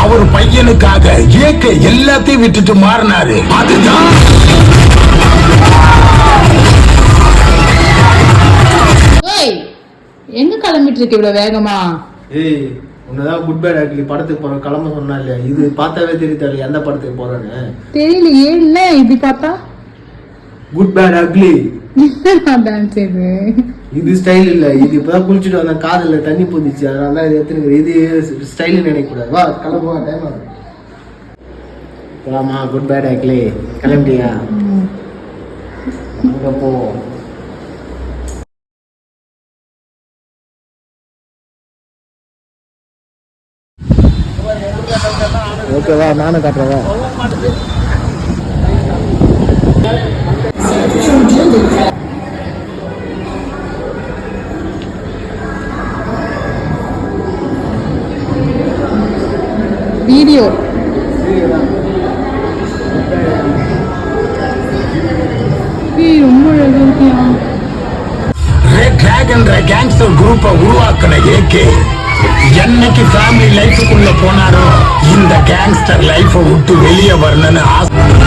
அவர் பையனுக்காக ஏக்க எல்லாத்தையும் விட்டுட்டு மாறினாரு. அதுதான் எங்க கிளம்பிட்டு இருக்கு இவ்வளவு வேகமா? ஏய், உன்னதான் குட் பேட் அக்லி படத்துக்கு போற கிளம்ப சொன்னா இல்லையா? இது பார்த்தாவே தெரியுது எந்த படத்துக்கு போறேன்னு. தெரியலையே. என்ன இது பார்த்தா குட் பேட் அக்லி டான்ஸ் இது ஸ்டைல் இல்ல. இது இப்பதான் குளிச்சுட்டு வந்த காதல தண்ணி பூந்துச்சு, அதனால இது எடுத்துருக்கு. இது ஸ்டைல் நினைக்க கூடாது. வா கிளம்புவா, டைம் ஆகுது. போலாமா? குட் பேட் அக்லி கிளம்பிட்டியா? அங்க போ. ஓகேவா? நானும் காட்டுறவா? வீடியோ ரொம்ப அழகா இருக்கியா? ரெட் டிராகன் கேங்ஸ்டர் குரூப்பை உருவாக்குன ஏகே என்னைக்கு ஃபேமிலி லைஃபுக்குள்ள போனாரோ இந்த கேங்ஸ்டர் லைஃபை விட்டு வெளியே வரணும்னு ஆசை.